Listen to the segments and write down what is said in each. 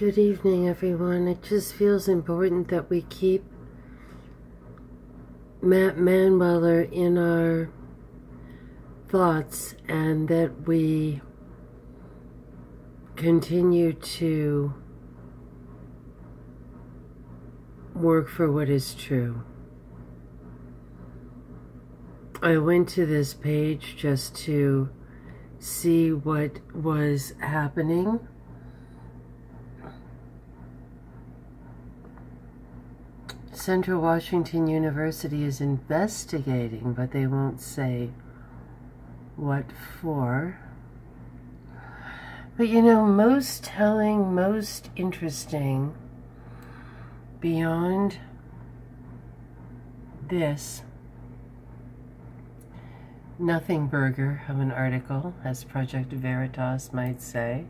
Good evening, everyone. It just feels important that we keep Matt Manweller in our thoughts and that we continue to work for what is true. I went to this page just to see what was happening. Central Washington University is investigating, but they won't say what for. But you know, most telling, most interesting, beyond this nothing burger of an article, as Project Veritas might say.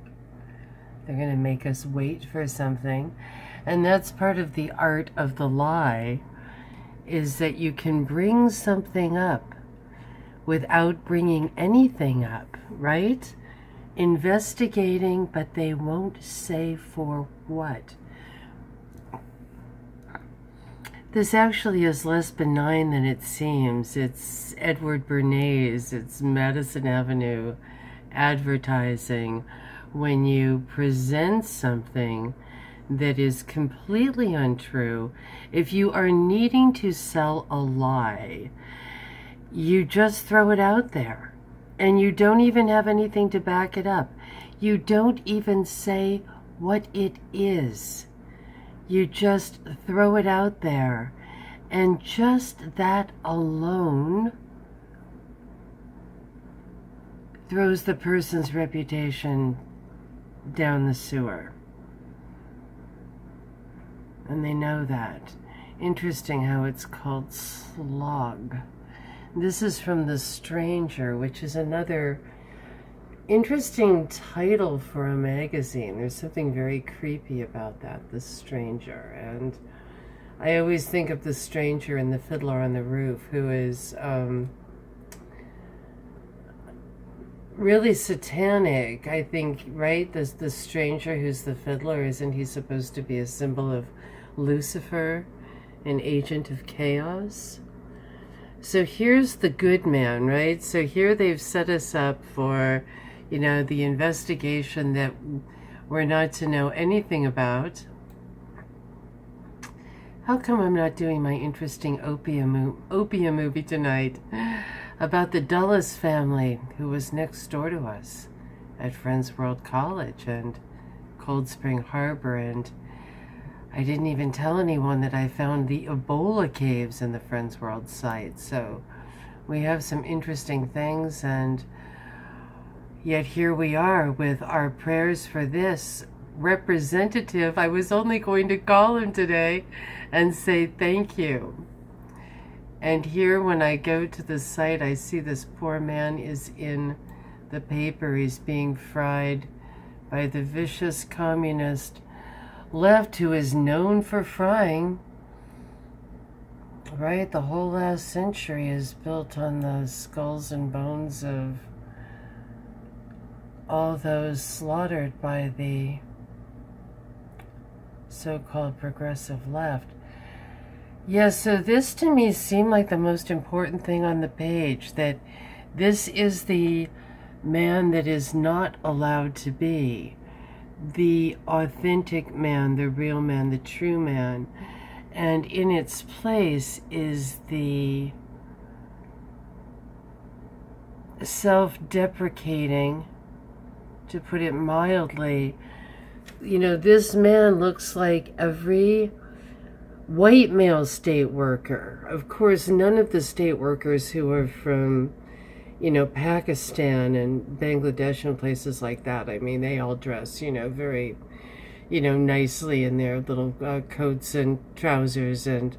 They're going to make us wait for something. And that's part of the art of the lie, is that you can bring something up without bringing anything up, right? Investigating, but they won't say for what. This actually is less benign than it seems. It's Edward Bernays, it's Madison Avenue advertising. When you present something that is completely untrue, if you are needing to sell a lie, you just throw it out there and you don't even have anything to back it up. You don't even say what it is. You just throw it out there, and just that alone throws the person's reputation down the sewer. And they know that. Interesting how it's called slog. This is from The Stranger, which is another interesting title for a magazine. There's something very creepy about that, The Stranger. And I always think of The Stranger in The Fiddler on the Roof, who is really satanic, I think, right? The stranger who's the fiddler, isn't he supposed to be a symbol of Lucifer, an agent of chaos? So here's the good man, right? So here they've set us up for, you know, the investigation that we're not to know anything about. How come I'm not doing my interesting opium movie tonight about the Dulles family who was next door to us at Friends World College and Cold Spring Harbor? And I didn't even tell anyone that I found the Ebola caves in the Friends World site. So we have some interesting things, and yet here we are with our prayers for this representative. I was only going to call him today and say thank you. And here when I go to the site, I see this poor man is in the paper. He's being fried by the vicious communist left, who is known for frying. Right? The whole last century is built on the skulls and bones of all those slaughtered by the so-called progressive left. Yes, so this to me seemed like the most important thing on the page, that this is the man that is not allowed to be the authentic man, the real man, the true man. And in its place is the self-deprecating, to put it mildly. You know, this man looks like every white male state worker. Of course, none of the state workers who are from, you know, Pakistan and Bangladesh and places like that. I mean, they all dress, you know, very, you know, nicely in their little coats and trousers and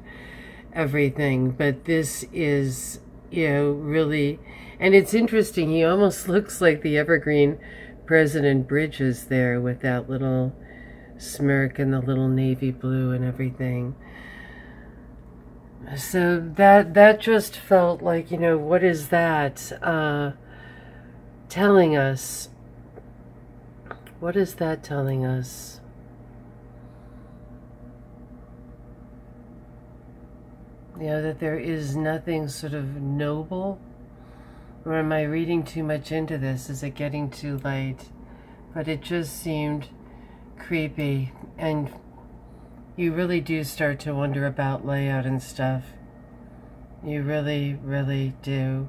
everything. But this is, you know, really, and it's interesting. He almost looks like the Evergreen President Bridges there with that little smirk and the little navy blue and everything. So that just felt like, you know, what is that telling us? What is that telling us? You know, that there is nothing sort of noble? Or am I reading too much into this? Is it getting too late? But it just seemed creepy. And you really do start to wonder about layout and stuff. You really, really do.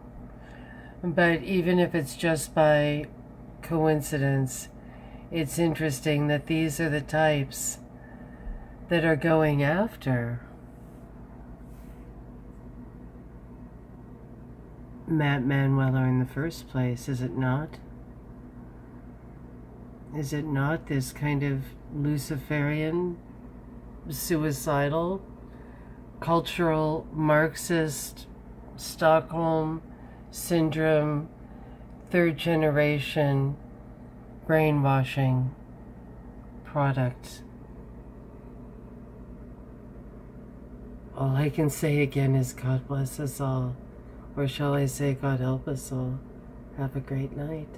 But even if it's just by coincidence, it's interesting that these are the types that are going after Matt Manweller in the first place, is it not? Is it not this kind of Luciferian, suicidal, cultural, Marxist, Stockholm Syndrome, third generation brainwashing product? All I can say again is God bless us all. Or shall I say God help us all. Have a great night.